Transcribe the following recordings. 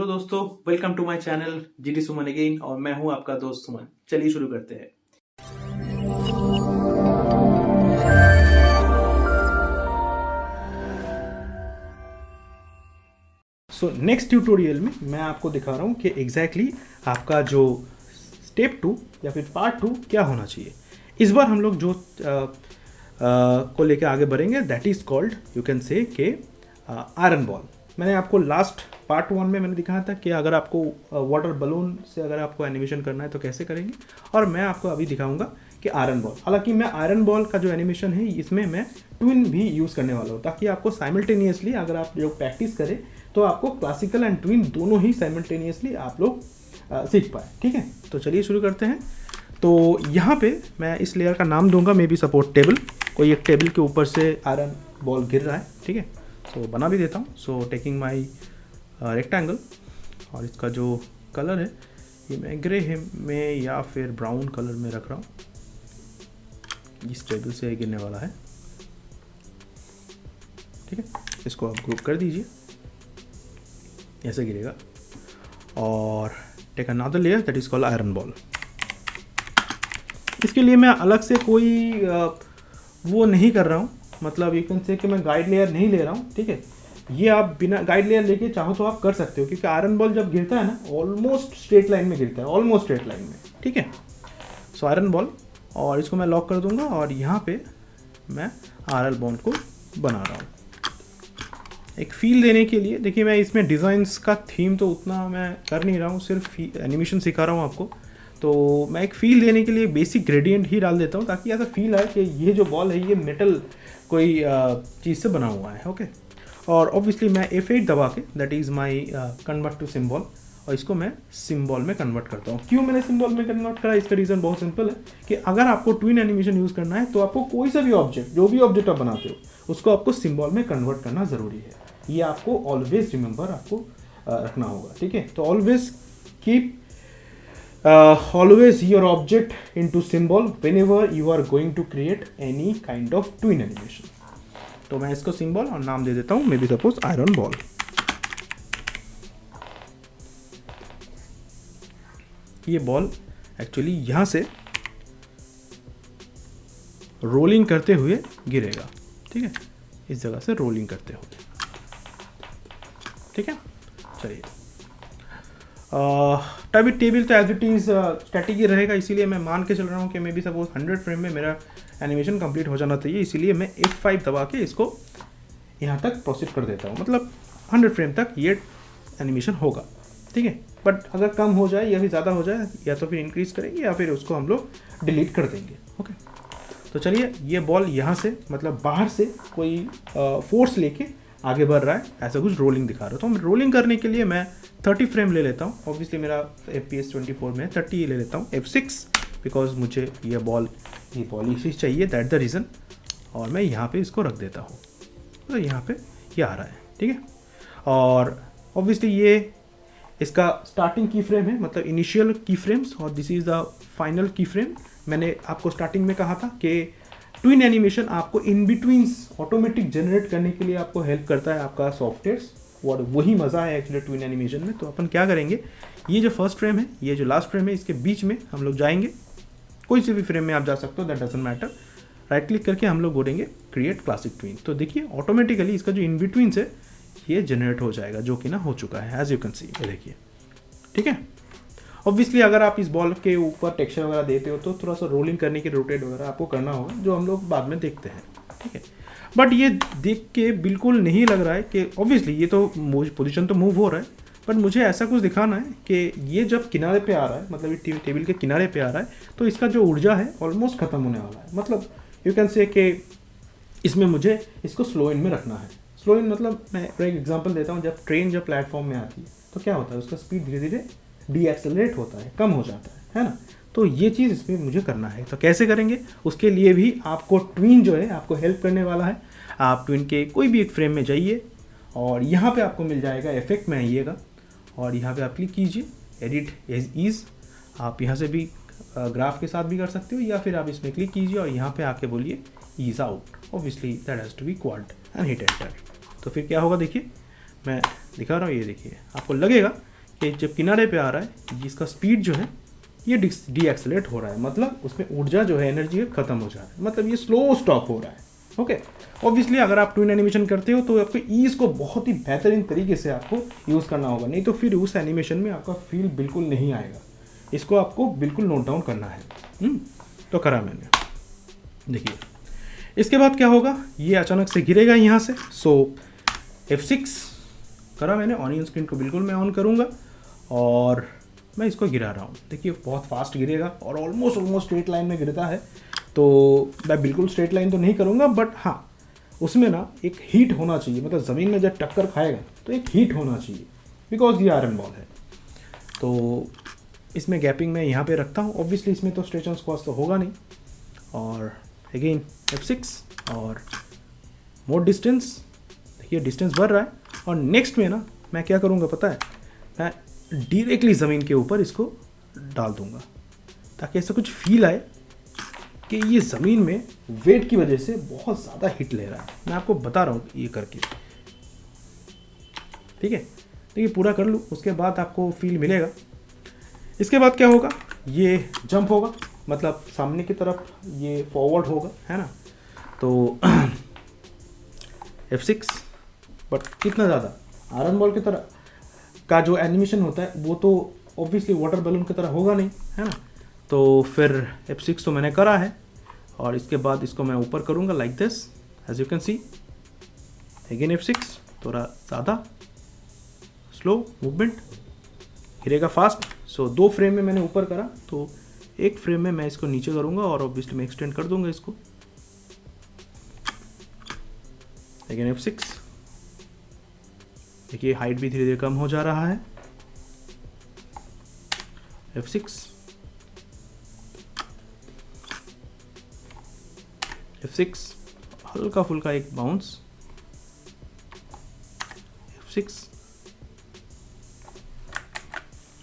Hello दोस्तों, welcome to my channel GD Suman again. और मैं हूं आपका दोस्त सुमन। चलिए शुरू करते हैं। नेक्स्ट ट्यूटोरियल में मैं आपको दिखा रहा हूं कि एग्जैक्टली आपका जो स्टेप 2 या फिर पार्ट 2 क्या होना चाहिए। इस बार हम लोग जो को लेके आगे बढ़ेंगे that is called you can say के आयरन बॉल। मैंने आपको लास्ट पार्ट 1 में मैंने दिखाया था कि अगर आपको वाटर बलून से अगर आपको एनिमेशन करना है तो कैसे करेंगे, और मैं आपको अभी दिखाऊंगा कि आयरन बॉल। हालांकि मैं आयरन बॉल का जो एनिमेशन है इसमें मैं ट्विन भी यूज़ करने वाला हूँ, ताकि आपको साइमल्टेनियसली अगर आप जो प्रैक्टिस करें तो आपको क्लासिकल एंड ट्विन दोनों ही साइमल्टेनियसली आप लोग सीख पाए। ठीक है, तो चलिए शुरू करते हैं। तो यहाँ पे मैं इस लेयर का नाम दूंगा मे बी सपोर्ट टेबल। कोई एक टेबल के ऊपर से आयरन बॉल गिर रहा है, ठीक है, तो बना भी देता हूँ। सो टेकिंग माई रेक्टेंगल, और इसका जो कलर है ये मैं ग्रे में या फिर ब्राउन कलर में रख रहा हूँ। इस टेबल से गिरने वाला है, ठीक है। इसको आप ग्रुप कर दीजिए, ऐसे गिरेगा। और take another layer that is called iron ball. इसके लिए मैं अलग से कोई वो नहीं कर रहा हूँ, मतलब यू कैन से कि मैं गाइड लेयर नहीं ले रहा हूँ, ठीक है। ये आप बिना गाइड लेयर लेके चाहो तो आप कर सकते हो, क्योंकि आयरन बॉल जब गिरता है ना ऑलमोस्ट स्ट्रेट लाइन में गिरता है, ऑलमोस्ट स्ट्रेट लाइन में, ठीक है। सो आयरन बॉल, और इसको मैं लॉक कर दूंगा, और यहाँ पे मैं आयरन बॉल को बना रहा हूँ एक फील देने के लिए। देखिए मैं इसमें डिज़ाइंस का थीम तो उतना मैं कर नहीं रहा हूँ, सिर्फ एनिमेशन सिखा रहा हूँ आपको। तो मैं एक फील देने के लिए बेसिक ग्रेडियंट ही डाल देता हूँ, ताकि ऐसा फील आए कि ये जो बॉल है ये मेटल कोई चीज़ से बना हुआ है, ओके। और ऑब्वियसली मैं F8 दबा के that is my convert to symbol, और इसको मैं सिम्बॉल में कन्वर्ट करता हूँ। क्यों मैंने सिम्बॉल में कन्वर्ट करा, इसका रीज़न बहुत सिंपल है कि अगर आपको ट्विन एनिमेशन यूज़ करना है तो आपको कोई सा भी ऑब्जेक्ट, जो भी ऑब्जेक्ट आप बनाते हो उसको आपको सिम्बॉल में कन्वर्ट करना ज़रूरी है। ये आपको ऑलवेज रिमेंबर आपको रखना होगा, ठीक है। तो always keep always your object into symbol whenever you are going to create any kind of twin animation. तो मैं इसको सिंबल और नाम दे देता हूं, may be suppose iron ball. ये बॉल एक्चुअली यहां से रोलिंग करते हुए गिरेगा, ठीक है, इस जगह से रोलिंग करते हुए, ठीक है। चलिए टेबल तो एज इट इज़ स्टैटिक ही रहेगा, इसीलिए मैं मान के चल रहा हूँ कि मे बी सपोज 100 फ्रेम में मेरा एनिमेशन कंप्लीट हो जाना चाहिए। इसीलिए मैं F5 दबा के इसको यहाँ तक प्रोसीड कर देता हूँ, मतलब 100 फ्रेम तक ये एनिमेशन होगा, ठीक है। बट अगर कम हो जाए या फिर ज़्यादा हो जाए, या तो फिर इंक्रीज करेंगे या फिर उसको हम लोग डिलीट कर देंगे, ओके। तो चलिए ये बॉल यहाँ से मतलब बाहर से कोई फोर्स लेके आगे बढ़ रहा है, ऐसा कुछ रोलिंग दिखा रहा है। तो रोलिंग करने के लिए मैं 30 फ्रेम ले लेता हूँ। ऑब्वियसली मेरा FPS 24 में 30 ले लेता हूँ, F6, बिकॉज मुझे ये बॉल इसी चाहिए, दैट द रीज़न। और मैं यहाँ पे इसको रख देता हूँ, तो यहाँ पे ये आ रहा है, ठीक है। और ऑब्वियसली ये इसका स्टार्टिंग की फ्रेम है, मतलब इनिशियल की फ्रेम्स, और दिस इज़ द फाइनल की फ्रेम। मैंने आपको स्टार्टिंग में कहा था कि ट्विन एनिमेशन आपको इन बिटवीन्स ऑटोमेटिक जनरेट करने के लिए आपको हेल्प करता है आपका सॉफ्टवेयर्स, और वही मज़ा है एक्चुअली ट्विन एनिमेशन में। तो अपन क्या करेंगे, ये जो फर्स्ट फ्रेम है, ये जो लास्ट फ्रेम है, इसके बीच में हम लोग जाएंगे। कोई से भी फ्रेम में आप जा सकते हो, that doesn't matter. Right click करके हम लोग बोलेंगे क्रिएट क्लासिक ट्विन। तो देखिए ऑटोमेटिकली इसका जो इन बिटवीन है ये जनरेट हो जाएगा, जो कि ना हो चुका है, एज यू कैन सी, ये देखिए, ठीक है। ऑब्वियसली अगर आप इस बॉल के ऊपर टेक्सचर वगैरह देते हो तो थोड़ा सा रोलिंग करने के रोटेट वगैरह आपको करना होगा, जो हम लोग बाद में देखते हैं, ठीक है। बट ये देख के बिल्कुल नहीं लग रहा है कि ऑब्वियसली ये तो पोजीशन तो मूव हो रहा है, बट मुझे ऐसा कुछ दिखाना है कि ये जब किनारे पे आ रहा है, मतलब ये टेबल के किनारे पे आ रहा है, तो इसका जो ऊर्जा है ऑलमोस्ट ख़त्म होने वाला है। मतलब यू कैन से कि इसमें मुझे इसको स्लो इन में रखना है। स्लो इन मतलब मैं एक एग्जाम्पल देता हूँ, जब ट्रेन जब प्लेटफॉर्म में आती है तो क्या होता है, उसका स्पीड धीरे धीरे डीएक्सेलरेट होता है, कम हो जाता है ना। तो ये चीज़ इसमें मुझे करना है। तो कैसे करेंगे, उसके लिए भी आपको ट्विन जो है आपको हेल्प करने वाला है। आप ट्विन के कोई भी एक फ्रेम में जाइए, और यहाँ पे आपको मिल जाएगा इफेक्ट में आइएगा, और यहाँ पे आप क्लिक कीजिए एडिट एज ईज। आप यहाँ से भी ग्राफ के साथ भी कर सकते हो, या फिर आप इसमें क्लिक कीजिए और यहाँ पे आके बोलिए ease out. Obviously that has to be quad and hit enter. तो फिर क्या होगा, देखिए मैं दिखा रहा हूँ, ये देखिए आपको लगेगा कि जब किनारे पे आ रहा है इसका स्पीड जो है ये डी एक्सेलेरेट हो रहा है, मतलब उसमें ऊर्जा जो है एनर्जी है ख़त्म हो जा रहा है, मतलब ये स्लो स्टॉप हो रहा है। ओके, ऑब्वियसली अगर आप ट्विन एनिमेशन करते हो तो आपको ईज को बहुत ही बेहतरीन तरीके से आपको यूज़ करना होगा, नहीं तो फिर उस एनिमेशन में आपका फील बिल्कुल नहीं आएगा। इसको आपको बिल्कुल नोट डाउन करना है। तो करा मैंने, देखिए इसके बाद क्या होगा, ये अचानक से गिरेगा यहाँ से। सो F6 करा मैंने, ऑनियन स्क्रीन को बिल्कुल मैं ऑन करूँगा और मैं इसको गिरा रहा हूँ। देखिए बहुत फास्ट गिरेगा और ऑलमोस्ट स्ट्रेट लाइन में गिरता है, तो मैं बिल्कुल स्ट्रेट लाइन तो नहीं करूँगा, बट हाँ उसमें ना एक हीट होना चाहिए, मतलब ज़मीन में जब टक्कर खाएगा तो एक हीट होना चाहिए, बिकॉज ये आयरन बॉल है। तो इसमें गैपिंग मैं यहाँ पे रखता हूँ, ऑब्वियसली इसमें तो स्ट्रेच एंड स्क्वाश तो होगा नहीं। और अगेन F6 और मोर डिस्टेंस, देखिए डिस्टेंस बढ़ रहा है। और नेक्स्ट में ना मैं क्या करूँगा पता है, मैं डायरेक्टली ज़मीन के ऊपर इसको डाल दूँगा, ताकि ऐसा कुछ फील आए कि ये ज़मीन में वेट की वजह से बहुत ज़्यादा हिट ले रहा है। मैं आपको बता रहा हूँ ये करके, ठीक है। देखिए पूरा कर लूँ, उसके बाद आपको फील मिलेगा। इसके बाद क्या होगा, ये जंप होगा, मतलब सामने की तरफ ये फॉरवर्ड होगा, है ना। तो F6, बट कितना ज़्यादा आयरन बॉल की तरह का जो एनिमेशन होता है वो तो ऑब्वियसली वाटर बैलून की तरह होगा नहीं, है ना। तो फिर F6 तो मैंने करा है और इसके बाद इसको मैं ऊपर करूँगा like this, as you can see. Again F6, थोड़ा ज़्यादा स्लो मूवमेंट, गिरेगा फास्ट। सो 2 फ्रेम में मैंने ऊपर करा, तो 1 फ्रेम में मैं इसको नीचे करूँगा और ऑब्वियसली मैं एक्सटेंड कर दूँगा इसको। अगेन F6, देखिए हाइट भी धीरे धीरे कम हो जा रहा है। F6, F6, हल्का फुल्का एक बाउंस, F6,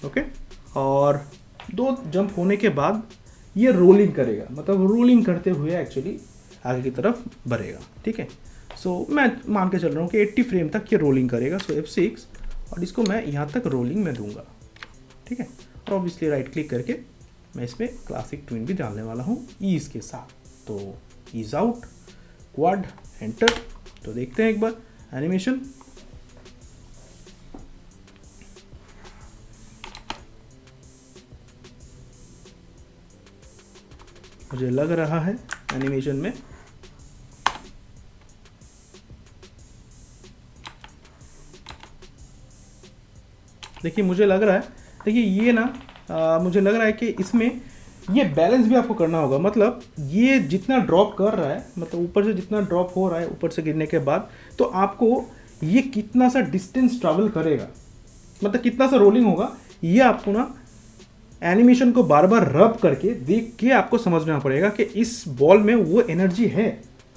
ओके। और 2 जंप होने के बाद ये रोलिंग करेगा, मतलब रोलिंग करते हुए एक्चुअली आगे की तरफ बढ़ेगा, ठीक है। सो मैं मान के चल रहा हूँ कि 80 फ्रेम तक ये रोलिंग करेगा। सो F6 और इसको मैं यहाँ तक रोलिंग में दूंगा, ठीक है। और ऑब्वियसली राइट क्लिक करके मैं इसमें क्लासिक ट्विन भी डालने वाला हूँ ईज के साथ। तो ईज आउट, क्वाड, एंटर। तो देखते हैं एक बार एनिमेशन। मुझे लग रहा है एनिमेशन में देखिए मुझे लग रहा है, देखिए ये ना मुझे लग रहा है कि इसमें ये बैलेंस भी आपको करना होगा। मतलब ये जितना ड्रॉप कर रहा है, मतलब ऊपर से जितना ड्रॉप हो रहा है ऊपर से गिरने के बाद, तो आपको ये कितना सा डिस्टेंस ट्रैवल करेगा, मतलब कितना सा रोलिंग होगा, ये आपको ना एनिमेशन को बार बार रब करके देख के आपको समझना पड़ेगा कि इस बॉल में वो एनर्जी है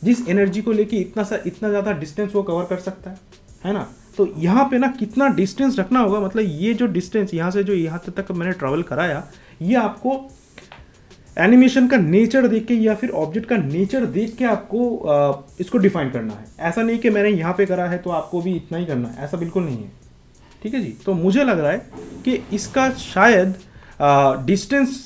जिस एनर्जी को लेके इतना ज़्यादा डिस्टेंस वो कवर कर सकता है ना। तो यहाँ पे ना कितना डिस्टेंस रखना होगा, मतलब ये जो डिस्टेंस यहाँ से जो यहाँ तक मैंने ट्रैवल कराया, ये आपको एनिमेशन का नेचर देख के या फिर ऑब्जेक्ट का नेचर देख के आपको इसको डिफाइन करना है। ऐसा नहीं कि मैंने यहाँ पे करा है तो आपको भी इतना ही करना है, ऐसा बिल्कुल नहीं है, ठीक है जी। तो मुझे लग रहा है कि इसका शायद डिस्टेंस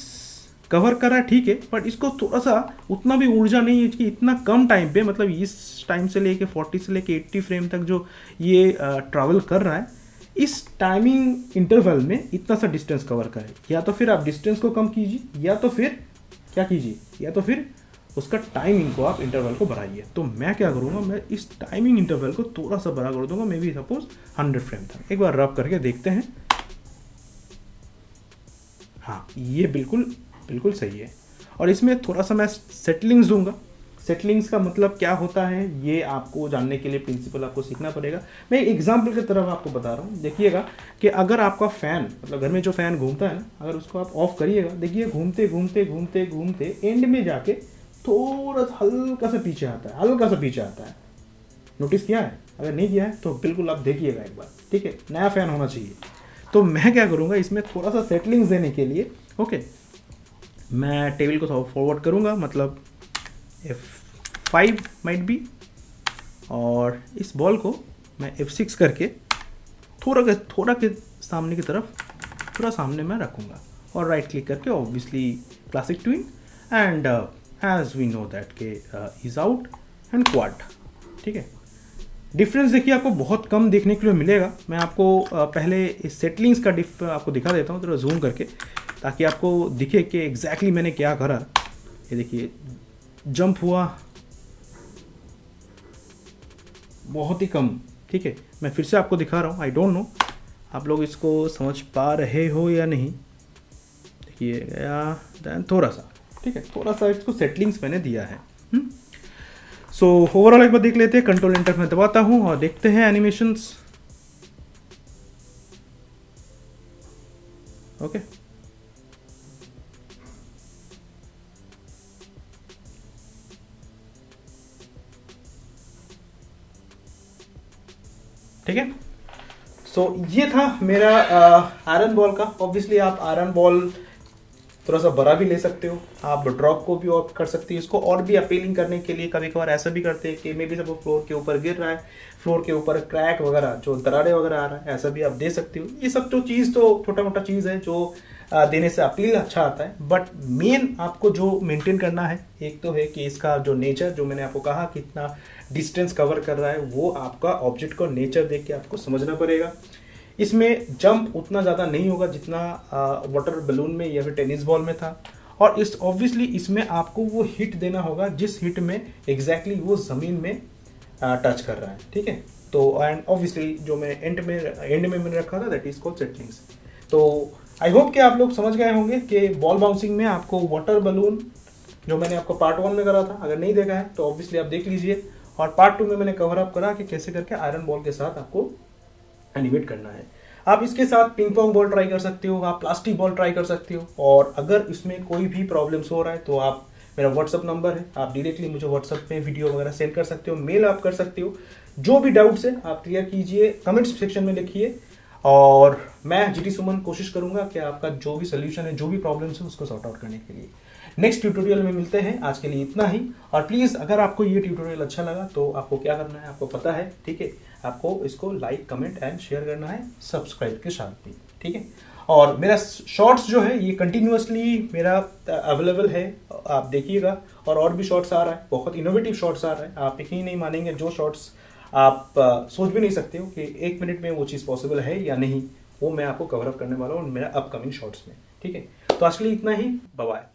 कवर करा है, ठीक है, बट इसको थोड़ा सा उतना भी ऊर्जा नहीं है कि इतना कम टाइम पे, मतलब इस टाइम से लेके 40 से लेके 80 फ्रेम तक जो ये ट्रैवल कर रहा है, इस टाइमिंग इंटरवल में इतना सा डिस्टेंस कवर करे। या तो फिर आप डिस्टेंस को कम कीजिए, या तो फिर क्या कीजिए, या तो फिर उसका टाइमिंग को आप इंटरवल को बढ़ाइए। तो मैं क्या करूँगा, मैं इस टाइमिंग इंटरवल को थोड़ा सा बड़ा कर दूंगा, मे बी सपोज 100 फ्रेम तक। एक बार रब करके देखते हैं। हाँ, ये बिल्कुल सही है। और इसमें थोड़ा सा मैं सेटलिंग्स दूंगा। सेटलिंग्स का मतलब क्या होता है ये आपको जानने के लिए प्रिंसिपल आपको सीखना पड़ेगा। मैं एग्जांपल की तरफ आपको बता रहा हूँ। देखिएगा कि अगर आपका फ़ैन, मतलब घर में जो फ़ैन घूमता है ना, अगर उसको आप ऑफ करिएगा, देखिए घूमते घूमते घूमते घूमते एंड में जाके थोड़ा सा हल्का सा पीछे आता है, हल्का सा पीछे आता है। नोटिस किया है? अगर नहीं किया है तो बिल्कुल आप देखिएगा एक बार, ठीक है। नया फ़ैन होना चाहिए। तो मैं क्या करूँगा, इसमें थोड़ा सा सेटलिंग्स देने के लिए, ओके, मैं टेबल को फॉरवर्ड करूँगा, मतलब F5 माइट बी, और इस बॉल को मैं F6 करके थोड़ा सामने की तरफ पूरा सामने मैं रखूँगा और राइट क्लिक करके obviously classic twin and as we know that K is out and quad. ठीक है, डिफरेंस देखिए आपको बहुत कम देखने के लिए मिलेगा। मैं आपको पहले इस सेटलिंग्स का डिफ आपको दिखा देता हूँ थोड़ा जूम करके, ताकि आपको दिखे कि एग्जैक्टली मैंने क्या करा। ये देखिए जंप हुआ बहुत ही कम। ठीक है, मैं फिर से आपको दिखा रहा हूँ। आई डोंट नो आप लोग इसको समझ पा रहे हो या नहीं। देखिए गया देन थोड़ा सा, ठीक है, थोड़ा सा इसको सेटलिंग्स मैंने दिया है। सो ओवरऑल एक बार देख लेते हैं। कंट्रोल एंटर में दबाता हूँ और देखते हैं एनिमेशंस। ओके, ठीक है। सो ये था मेरा आयरन बॉल का। ऑब्वियसली आप आयरन बॉल थोड़ा सा बड़ा भी ले सकते हो, आप ड्रॉप को भी ऑप्ट कर सकते हो। इसको और भी अपीलिंग करने के लिए कभी कभार ऐसा भी करते हैं कि मे बी सब फ्लोर के ऊपर गिर रहा है, फ्लोर के ऊपर क्रैक वगैरह जो दरारें वगैरह आ रहा है, ऐसा भी आप दे सकते हो। ये सब तो चीज़ तो छोटा मोटा चीज़ है जो देने से अपील अच्छा आता है। बट मेन आपको जो मेंटेन करना है, एक तो है कि इसका जो नेचर, जो मैंने आपको कहा कितना डिस्टेंस कवर कर रहा है, वो आपका ऑब्जेक्ट को नेचर देख के आपको समझना पड़ेगा। इसमें जंप उतना ज़्यादा नहीं होगा जितना वाटर बलून में या फिर टेनिस बॉल में था। और इस ऑब्वियसली इसमें आपको वो हिट देना होगा जिस हिट में एग्जैक्टली वो ज़मीन में टच कर रहा है। ठीक है, तो एंड ऑब्वियसली जो मैं एंड में मैंने रखा था दैट इज कॉल्ड सेटलिंग्स। तो आई होप कि आप लोग समझ गए होंगे कि बॉल बाउंसिंग में आपको वाटर बलून जो मैंने आपको पार्ट 1 में करा था, अगर नहीं देखा है तो ऑब्वियसली आप देख लीजिए। और पार्ट 2 में मैंने कवर अप करा कि कैसे करके आयरन बॉल के साथ आपको एनिमेट करना है। आप इसके साथ पिंग पोंग बॉल ट्राई कर सकते हो, आप प्लास्टिक बॉल ट्राई कर सकते हो। और अगर इसमें कोई भी प्रॉब्लम्स हो रहा है तो आप, मेरा व्हाट्सअप नंबर है, आप डायरेक्टली मुझे व्हाट्सअप पे वीडियो वगैरह सेंड कर सकते हो, मेल आप कर सकते हो। जो भी डाउट्स है आप क्लियर कीजिए, कमेंट्स सेक्शन में लिखिए और मैं जीटी सुमन कोशिश करूंगा कि आपका जो भी सोल्यूशन है, जो भी प्रॉब्लम्स है, उसको सॉर्ट आउट करने के लिए। नेक्स्ट ट्यूटोरियल में मिलते हैं। आज के लिए इतना ही। और प्लीज़ अगर आपको ये ट्यूटोरियल अच्छा लगा तो आपको क्या करना है आपको पता है, ठीक है। आपको इसको लाइक, कमेंट एंड शेयर करना है, सब्सक्राइब के साथ भी, ठीक है। और मेरा शॉर्ट्स जो है ये कंटिन्यूअसली मेरा अवेलेबल है, आप देखिएगा। और भी शॉर्ट्स आ रहा है, बहुत इनोवेटिव शॉर्ट्स आ रहा है। आप यकीन नहीं मानेंगे, जो शॉर्ट्स आप सोच भी नहीं सकते हो कि 1 मिनट में वो चीज़ पॉसिबल है या नहीं, वो मैं आपको कवर अप करने वाला हूँ मेरा अपकमिंग शॉर्ट्स में, ठीक है। तो आज के लिए इतना ही, बाय बाय।